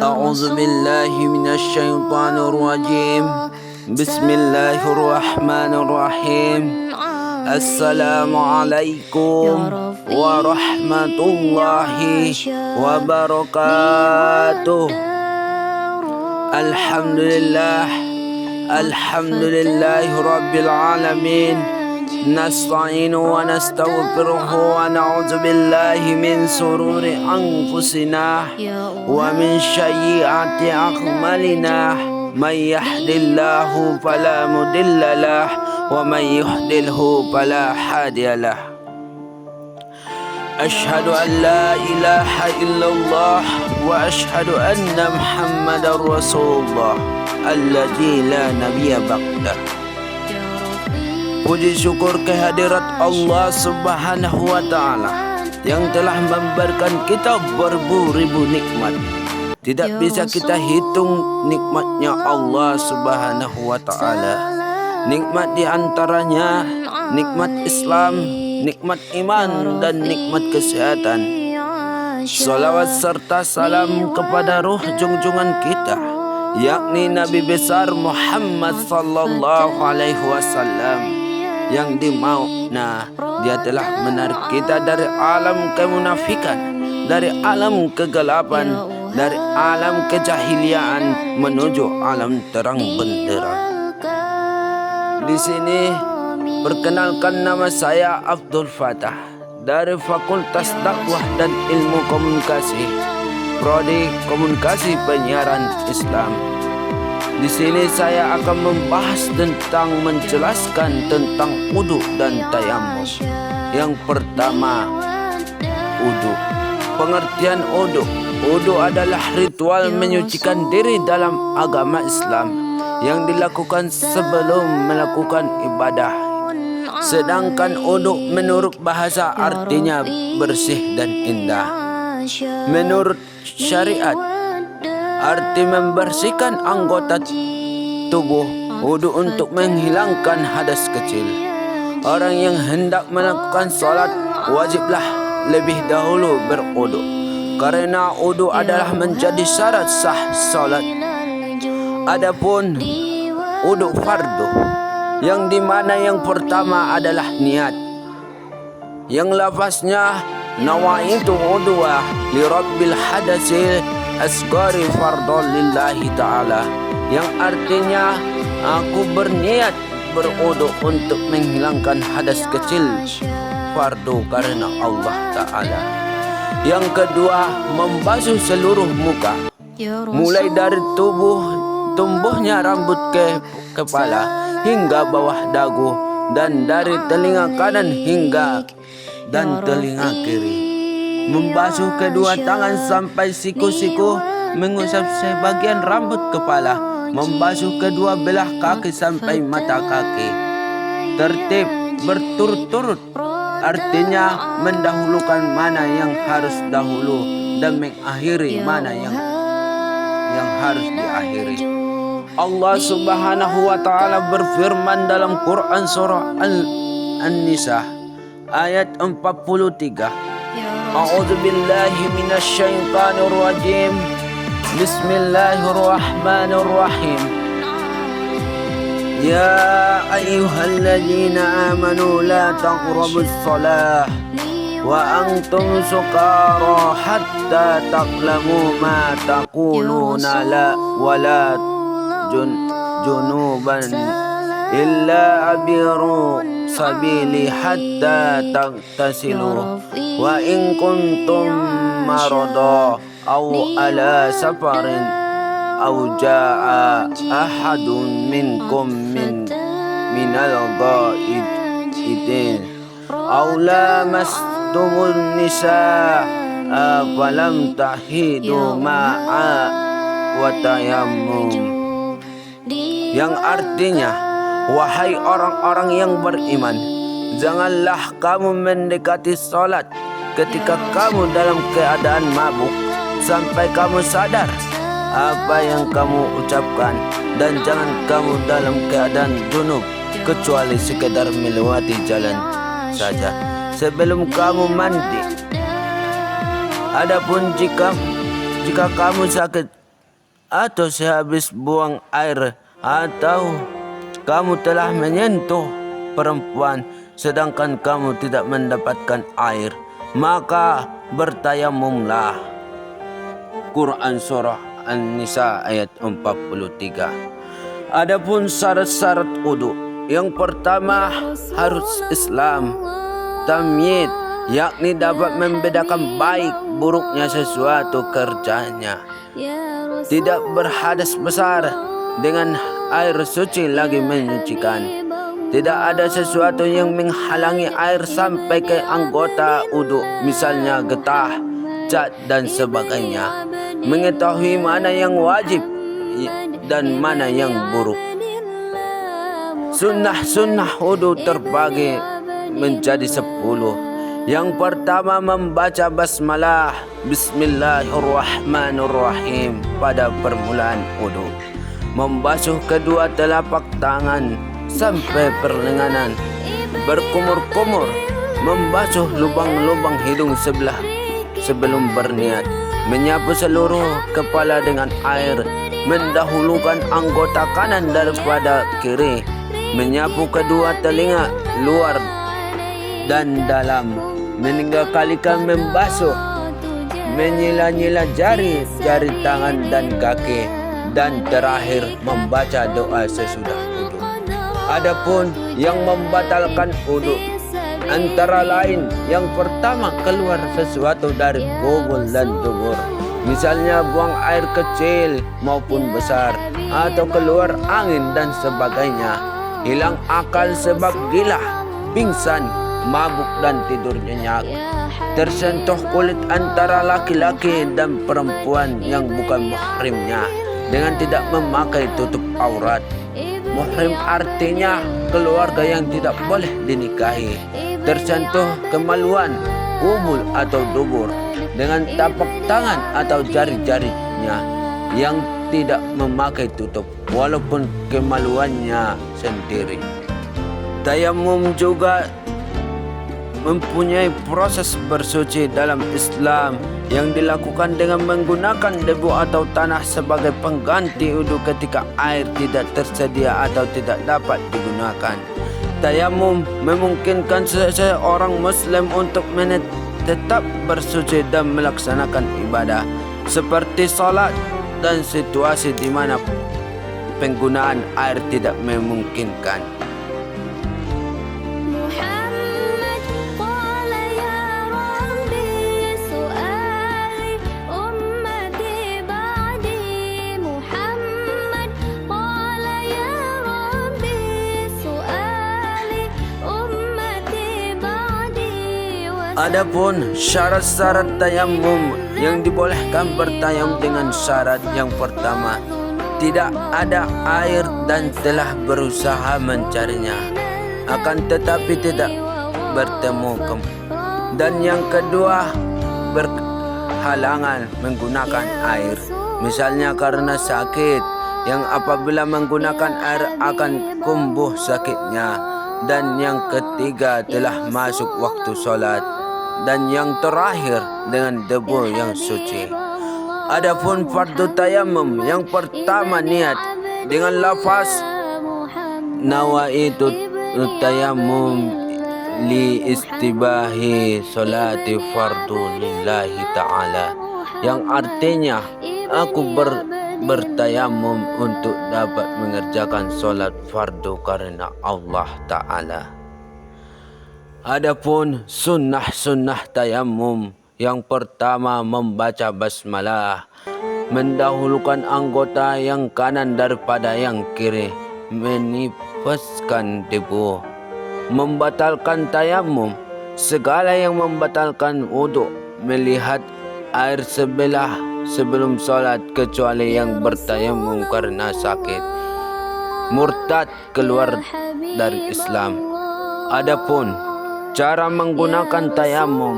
A'udzu billahi minasyaitonir rajim. Bismillahirrahmanirrahim. Assalamualaikum warahmatullahi wabarakatuh. Alhamdulillahi rabbil alamin. Nasta'inu wa nastaghfiruhu wa na'udzu billahi min sururi anfusina wa min sayyiati a'malina. May yahdihillahu fala mudilla lahu wa may yudlilhu fala hadiya lahu. Asyhadu an la ilaha illallah wa asyhadu anna Muhammadar Rasulullah alladzi la nabiyya ba'dah. Puji syukur kehadirat Allah Subhanahu wa Ta'ala yang telah memberikan kita beribu-ribu nikmat. Tidak bisa kita hitung nikmatnya Allah Subhanahu wa Ta'ala. Nikmat di antaranya nikmat Islam, nikmat iman, dan nikmat kesehatan. Salawat serta salam kepada ruh junjungan kita, yakni Nabi besar Muhammad sallallahu alaihi wasallam, yang dimana dia telah menarik kita dari alam kemunafikan, dari alam kegelapan, dari alam kejahiliaan menuju alam terang benderang. Di sini perkenalkan, nama saya Abdul Fatah dari Fakultas Dakwah dan Ilmu Komunikasi, Prodi Komunikasi Penyiaran Islam. Di sini saya akan membahas tentang menjelaskan tentang wudu dan tayammum. Yang pertama, wudu. Pengertian wudu. Wudu adalah ritual menyucikan diri dalam agama Islam yang dilakukan sebelum melakukan ibadah. Sedangkan wudu menurut bahasa artinya bersih dan indah. Menurut syariat, arti membersihkan anggota tubuh. Wudu untuk menghilangkan hadas kecil. Orang yang hendak melakukan salat wajiblah lebih dahulu berwudu, karena wudu adalah menjadi syarat sah salat. Adapun wudu fardu, yang dimana yang pertama adalah niat, yang lafaznya nawaitu wudu'a li rabbil hadasil asghari fardhu lillahi ta'ala, yang artinya aku berniat berwudu untuk menghilangkan hadas kecil fardu karena Allah Ta'ala. Yang kedua, membasuh seluruh muka, mulai dari tumbuhnya rambut ke kepala hingga bawah dagu, dan dari telinga kanan hingga dan telinga kiri. Membasuh kedua tangan sampai siku-siku, mengusap sebagian rambut kepala, membasuh kedua belah kaki sampai mata kaki. Tertib berturut-turut, artinya mendahulukan mana yang harus dahulu dan mengakhiri mana yang harus diakhiri. Allah Subhanahu wa Ta'ala berfirman dalam Quran surah An-Nisa ayat 43. A'udzu billahi minasyaitonir rajim. Bismillahirrahmanirrahim. Ya ayyuhalladzina amanu la taqrabus shalah wa antum sukara hatta taqlamu ma taquluna la wala junuban illa abiru sabili hatta tagtasilu wa in kuntum marada aw ala safarin aw jaa ahadun minkum minal ghaidin aw lamastumun nisa falam tahidu ma'a wa tayammum, yang artinya, wahai orang-orang yang beriman, janganlah kamu mendekati salat ketika kamu dalam keadaan mabuk sampai kamu sadar, apa yang kamu ucapkan, dan jangan kamu dalam keadaan junub kecuali sekedar melewati jalan saja sebelum kamu mandi. Adapun jika kamu sakit atau sehabis buang air, atau kamu telah menyentuh perempuan sedangkan kamu tidak mendapatkan air, maka bertayamumlah. Quran Surah An-Nisa ayat 43. Adapun syarat-syarat wudu, yang pertama harus Islam, tamyiz, yakni dapat membedakan baik buruknya sesuatu kerjanya, tidak berhadas besar dengan air suci lagi menyucikan, tidak ada sesuatu yang menghalangi air sampai ke anggota wudu, misalnya getah, cat dan sebagainya, mengetahui mana yang wajib dan mana yang buruk. Sunnah wudu terbagi menjadi 10. Yang pertama membaca basmalah, Bismillahirrahmanirrahim pada permulaan wudu. Membasuh kedua telapak tangan sampai perlenganan, berkumur-kumur. Membasuh lubang-lubang hidung sebelah sebelum berniat. Menyapu seluruh kepala dengan air, mendahulukan anggota kanan daripada kiri. Menyapu kedua telinga luar dan dalam, meninggalkan membasuh, menyela-nyela jari-jari tangan dan kaki, dan terakhir membaca doa sesudah wudu. Adapun yang membatalkan wudu antara lain, yang pertama keluar sesuatu dari bobol dan dubur, misalnya buang air kecil maupun besar, atau keluar angin dan sebagainya. Hilang akal sebab gila, pingsan, mabuk dan tidur nyenyak. Tersentuh kulit antara laki-laki dan perempuan yang bukan muhrimnya dengan tidak memakai tutup aurat. Muhrim artinya keluarga yang tidak boleh dinikahi. Tersentuh kemaluan, kubul atau dubur dengan tapak tangan atau jari-jarinya yang tidak memakai tutup walaupun kemaluannya sendiri. Tayamum juga mempunyai proses bersuci dalam Islam yang dilakukan dengan menggunakan debu atau tanah sebagai pengganti wudu ketika air tidak tersedia atau tidak dapat digunakan. Tayamum memungkinkan seseorang Muslim untuk tetap bersuci dan melaksanakan ibadah seperti salat dan situasi di mana penggunaan air tidak memungkinkan. Adapun syarat-syarat tayamum, yang dibolehkan bertayamum dengan syarat yang pertama, tidak ada air dan telah berusaha mencarinya, akan tetapi tidak bertemu. Dan yang kedua, berhalangan menggunakan air, misalnya karena sakit, yang apabila menggunakan air akan kambuh sakitnya. Dan yang ketiga, telah masuk waktu solat. Dan yang terakhir, dengan debu yang suci. Adapun fardu tayamum, yang pertama niat dengan lafaz nawaitu tayamum li istibahi salati fardu lillahi ta'ala, yang artinya aku bertayamum untuk dapat mengerjakan solat fardu karena Allah Ta'ala. Adapun sunnah tayamum, yang pertama membaca basmalah, mendahulukan anggota yang kanan daripada yang kiri, menipaskan debu, membatalkan tayamum, segala yang membatalkan wudu, melihat air sebelah sebelum solat kecuali yang bertayamum karena sakit, murtad keluar dari Islam. Adapun cara menggunakan tayamum,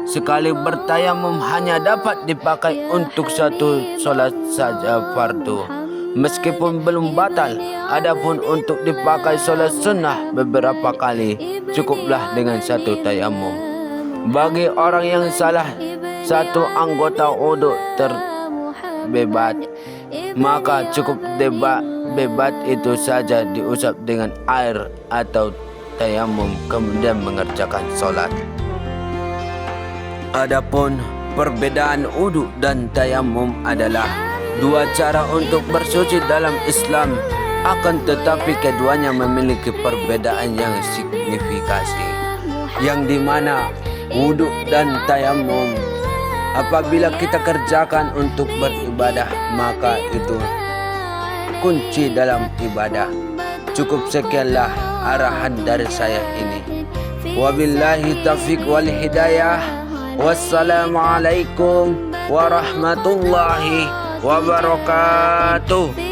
sekali bertayamum hanya dapat dipakai untuk satu solat saja fardu, meskipun belum batal. Adapun untuk dipakai solat sunnah beberapa kali, cukuplah dengan satu tayamum. Bagi orang yang salah satu anggota wudu terbebat, maka cukup bebat itu saja diusap dengan air atau tayamum kemudian mengerjakan solat. Adapun perbedaan wudu dan tayamum adalah dua cara untuk bersuci dalam Islam, akan tetapi keduanya memiliki perbedaan yang signifikasi, yang dimana wudu dan tayamum apabila kita kerjakan untuk beribadah, maka itu kunci dalam ibadah. Cukup sekianlah arahan dari saya ini. Wabillahi taufiq wal hidayah. Wassalamualaikum warahmatullahi wabarakatuh.